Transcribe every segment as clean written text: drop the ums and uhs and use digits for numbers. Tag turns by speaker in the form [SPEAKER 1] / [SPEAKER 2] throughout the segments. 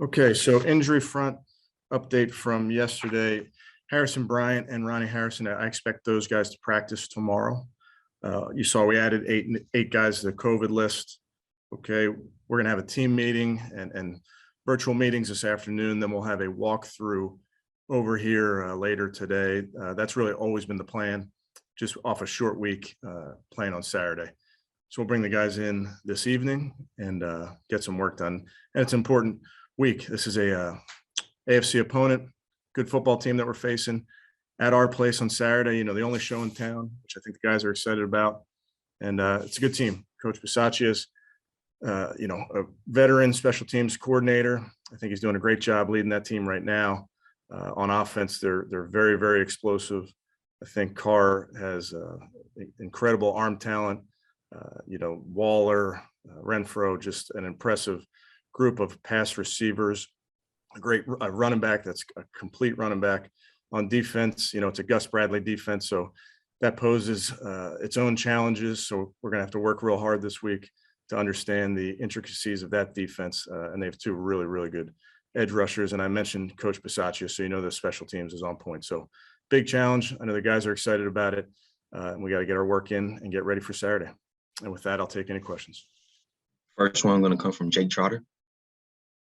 [SPEAKER 1] Okay, so injury front update from yesterday. Harrison Bryant and Ronnie Harrison, I expect those guys to practice tomorrow. You saw we added eight guys to the COVID list. Okay, we're gonna have a team meeting and virtual meetings this afternoon. Then we'll have a walkthrough over here later today. That's really always been the plan, just off a short week playing on Saturday. So we'll bring the guys in this evening and get some work done. And it's an important week. This is a AFC opponent, good football team that we're facing at our place on Saturday. You know, the only show in town, which I think the guys are excited about. And it's a good team. Coach Bisaccia is, a veteran special teams coordinator. I think he's doing a great job leading that team right now. On offense, they're very, very explosive. I think Carr has incredible arm talent. Waller, Renfro, just an impressive group of pass receivers, a great running back. That's a complete running back. On defense, it's a Gus Bradley defense, so that poses its own challenges. So we're gonna have to work real hard this week to understand the intricacies of that defense. And they have two really, really good edge rushers. And I mentioned Coach Bisaccia, so the special teams is on point. So big challenge. I know the guys are excited about it. And we got to get our work in and get ready for Saturday. And with that, I'll take any questions.
[SPEAKER 2] First one going to come from Jake Trotter.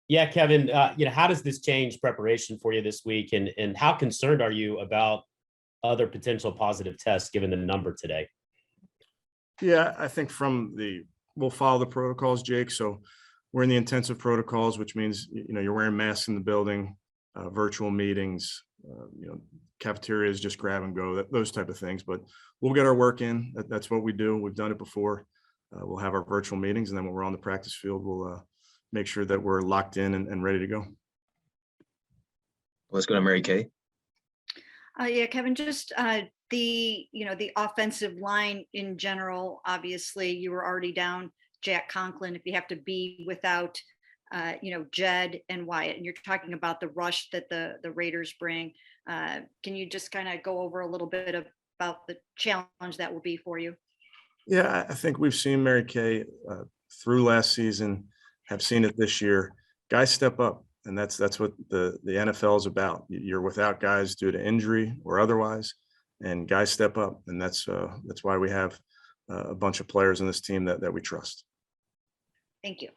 [SPEAKER 3] Yeah, Kevin, how does this change preparation for you this week? And how concerned are you about other potential positive tests given the number today?
[SPEAKER 1] Yeah, I think we'll follow the protocols, Jake. So we're in the intensive protocols, which means, you're wearing masks in the building, virtual meetings, cafeterias, just grab and go, those type of things. But we'll get our work in. That's what we do. We've done it before. We'll have our virtual meetings, and then when we're on the practice field, we'll make sure that we're locked in and ready to go.
[SPEAKER 2] Let's go to Mary Kay.
[SPEAKER 4] Yeah, Kevin, just the offensive line in general. Obviously, you were already down Jack Conklin. If you have to be without, Jed and Wyatt, and you're talking about the rush that the Raiders bring, can you just kind of go over a little bit about the challenge that will be for you?
[SPEAKER 1] Yeah, I think we've seen Mary Kay through last season, have seen it this year. Guys step up, and that's what the NFL is about. You're without guys due to injury or otherwise, and guys step up, and that's why we have a bunch of players in this team that we trust.
[SPEAKER 4] Thank you.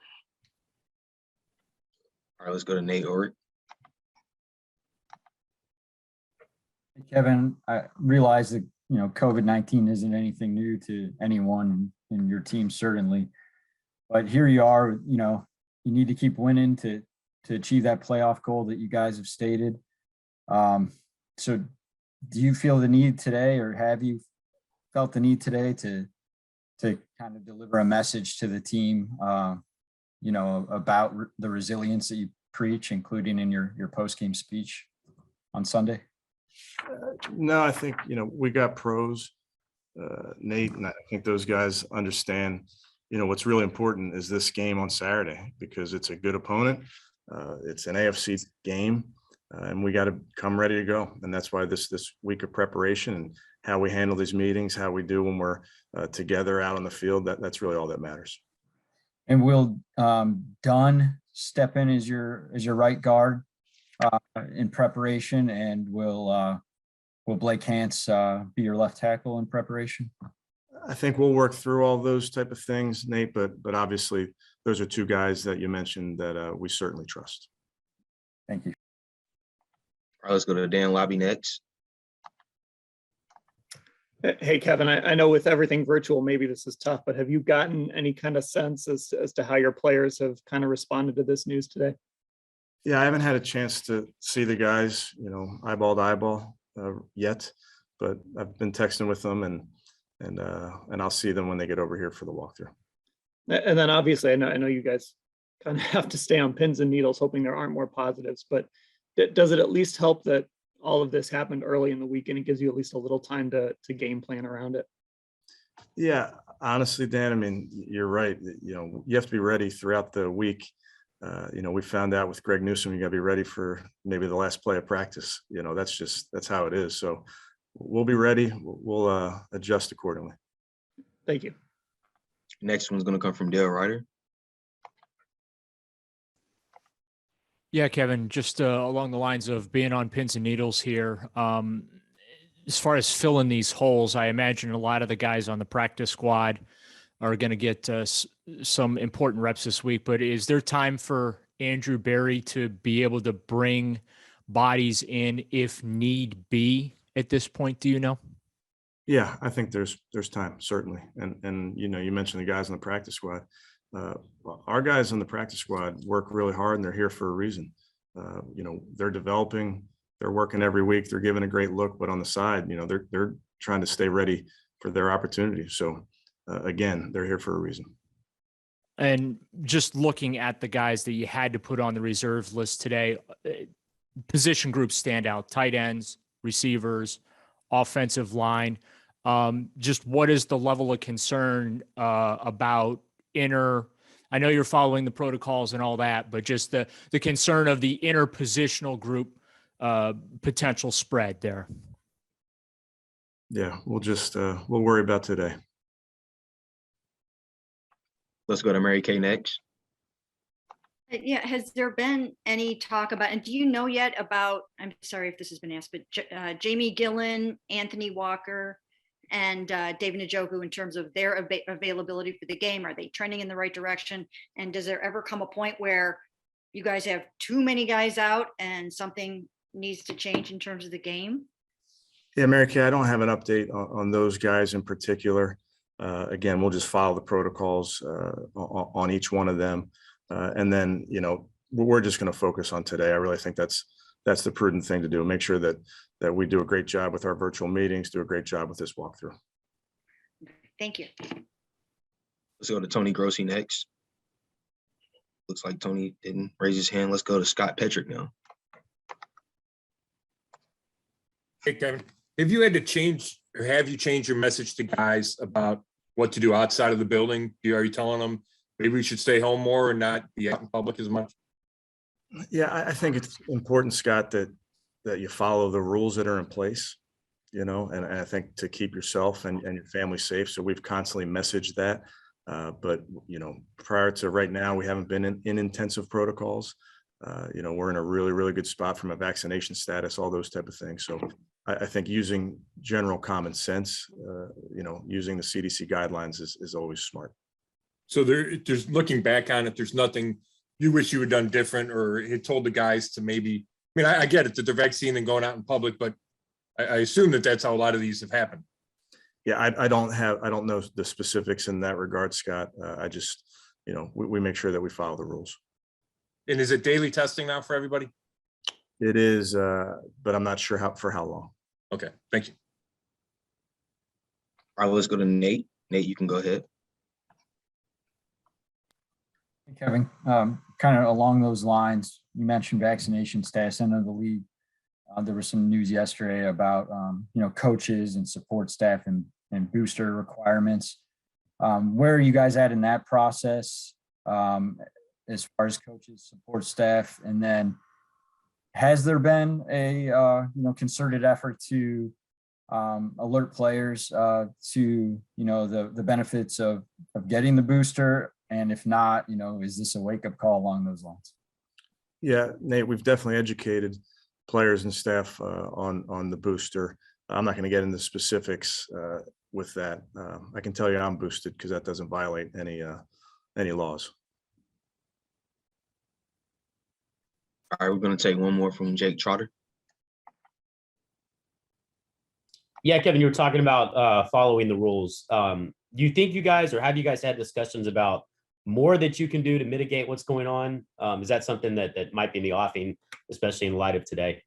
[SPEAKER 2] All right, let's go to Nate Orrick.
[SPEAKER 5] Kevin, I realize that COVID-19 isn't anything new to anyone in your team, certainly. But here you are, you need to keep winning to achieve that playoff goal that you guys have stated. So do you feel the need today, or have you felt the need today to kind of deliver a message to the team, about the resilience that you preach, including in your post-game speech on Sunday?
[SPEAKER 1] No, I think, we got pros, Nate, and I think those guys understand, what's really important is this game on Saturday, because it's a good opponent. It's an AFC game, and we got to come ready to go. And that's why this week of preparation and how we handle these meetings, how we do when we're together out on the field, that's really all that matters.
[SPEAKER 5] And will Dunn step in as your right guard in preparation, and will Blake Hance be your left tackle in preparation?
[SPEAKER 1] I think we'll work through all those type of things, Nate, but obviously those are two guys that you mentioned that we certainly trust.
[SPEAKER 5] Thank you.
[SPEAKER 2] All right, let's go to Dan Lobby next.
[SPEAKER 6] Hey, Kevin, I know with everything virtual, maybe this is tough, but have you gotten any kind of sense as to how your players have kind of responded to this news today?
[SPEAKER 1] Yeah, I haven't had a chance to see the guys, eyeball to eyeball yet, but I've been texting with them, and I'll see them when they get over here for the walkthrough.
[SPEAKER 6] And then obviously, I know you guys kind of have to stay on pins and needles, hoping there aren't more positives, but does it at least help that all of this happened early in the week, and it gives you at least a little time to game plan around it?
[SPEAKER 1] Yeah, honestly, Dan, I mean, you're right. You have to be ready throughout the week. We found out with Greg Newsome, you got to be ready for maybe the last play of practice. That's how it is. So we'll be ready. We'll adjust accordingly.
[SPEAKER 6] Thank you.
[SPEAKER 2] Next one's going to come from Dale Ryder.
[SPEAKER 7] Yeah, Kevin, just along the lines of being on pins and needles here. As far as filling these holes, I imagine a lot of the guys on the practice squad are going to get some important reps this week. But is there time for Andrew Berry to be able to bring bodies in if need be at this point? Do you know?
[SPEAKER 1] Yeah, I think there's time, certainly. And you mentioned the guys on the practice squad. Our guys on the practice squad work really hard and they're here for a reason. They're developing, they're working every week, they're giving a great look, but on the side, they're trying to stay ready for their opportunity. So again, they're here for a reason.
[SPEAKER 7] And just looking at the guys that you had to put on the reserve list today, position groups stand out: tight ends, receivers, offensive line. Just what is the level of concern about inner? I know you're following the protocols and all that, but just the concern of the interpositional group potential spread there.
[SPEAKER 1] Yeah, we'll worry about today.
[SPEAKER 2] Let's go to Mary Kay next.
[SPEAKER 4] Yeah, has there been any talk about, and do you know yet about, I'm sorry if this has been asked, but Jamie Gillen, Anthony Walker, and David Njoku in terms of their availability for the game? Are they trending in the right direction? And does there ever come a point where you guys have too many guys out and something needs to change in terms of the game?
[SPEAKER 1] Yeah, Mary Kay, I don't have an update on those guys in particular. Again, we'll just follow the protocols on each one of them. And then, we're just going to focus on today. I really think that's the prudent thing to do. Make sure that we do a great job with our virtual meetings, do a great job with this walkthrough.
[SPEAKER 4] Thank you.
[SPEAKER 2] Let's go to Tony Grossi next. Looks like Tony didn't raise his hand. Let's go to Scott Petrick now.
[SPEAKER 8] Hey, Kevin, have you had to change, or have you changed your message to guys about what to do outside of the building? Are you telling them maybe we should stay home more and not be out in public as much?
[SPEAKER 1] Yeah, I think it's important, Scott, that you follow the rules that are in place, and I think to keep yourself and your family safe. So we've constantly messaged that. But, prior to right now, we haven't been in intensive protocols. We're in a really, really good spot from a vaccination status, all those type of things. So I think using general common sense, using the CDC guidelines is always smart.
[SPEAKER 8] So there's looking back on it, there's nothing you wish you had done different or had told the guys to maybe, I get it that they're vaccinated and going out in public, but I assume that that's how a lot of these have happened.
[SPEAKER 1] Yeah, I don't know the specifics in that regard, Scott. I just, we make sure that we follow the rules.
[SPEAKER 8] And is it daily testing now for everybody?
[SPEAKER 1] It is, but I'm not sure for how long.
[SPEAKER 8] Okay, thank you.
[SPEAKER 2] All right, let's go to Nate. Nate, you can go ahead.
[SPEAKER 5] Hey, Kevin, kind of along those lines, you mentioned vaccination status in the league. There was some news yesterday about, coaches and support staff and booster requirements. Where are you guys at in that process as far as coaches, support staff? And then has there been a, concerted effort to alert players to, the benefits of getting the booster? And if not, is this a wake-up call along those lines?
[SPEAKER 1] Yeah, Nate, we've definitely educated players and staff on the booster. I'm not going to get into specifics with that. I can tell you I'm boosted because that doesn't violate any laws.
[SPEAKER 2] All right, we're going to take one more from Jake Trotter.
[SPEAKER 3] Yeah, Kevin, you were talking about following the rules. Do you think you guys, or have you guys had discussions about more that you can do to mitigate what's going on? Is that something that might be in the offing, especially in light of today?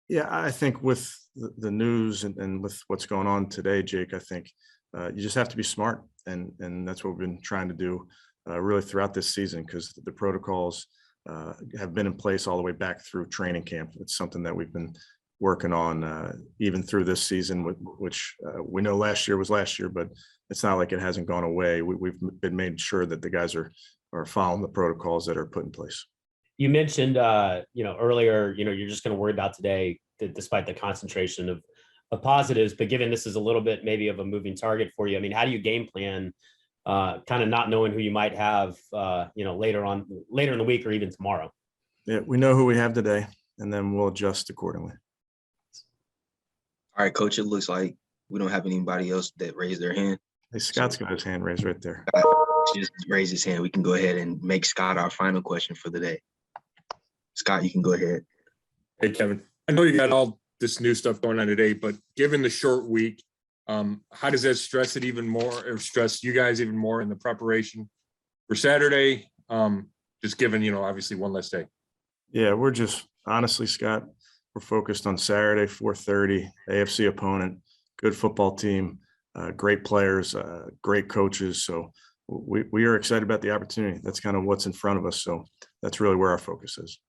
[SPEAKER 1] Yeah, I think with the news and with what's going on today, Jake, I think you just have to be smart. And that's what we've been trying to do really throughout this season, because the protocols have been in place all the way back through training camp. It's something that we've been working on even through this season, which we know last year was last year, but it's not like it hasn't gone away. We've been made sure that the guys are following the protocols that are put in place. You
[SPEAKER 3] mentioned, earlier, you're just going to worry about today, despite the concentration of positives. But given this is a little bit maybe of a moving target for you, how do you game plan, kind of not knowing who you might have, later in the week or even tomorrow?
[SPEAKER 1] Yeah, we know who we have today, and then we'll adjust accordingly.
[SPEAKER 2] All right, coach, it looks like we don't have anybody else that raised their hand.
[SPEAKER 1] Hey, Scott's got his hand raised right there.
[SPEAKER 2] Just raise his hand. We can go ahead and make Scott our final question for the day. Scott, you can go ahead.
[SPEAKER 8] Hey, Kevin, I know you got all this new stuff going on today, but given the short week, how does that stress it even more or stress you guys even more in the preparation for Saturday? Just given, obviously one less day.
[SPEAKER 1] Yeah, we're just honestly, Scott, we're focused on Saturday, 4:30, AFC opponent, good football team, great players, great coaches. So we are excited about the opportunity. That's kind of what's in front of us. So that's really where our focus is.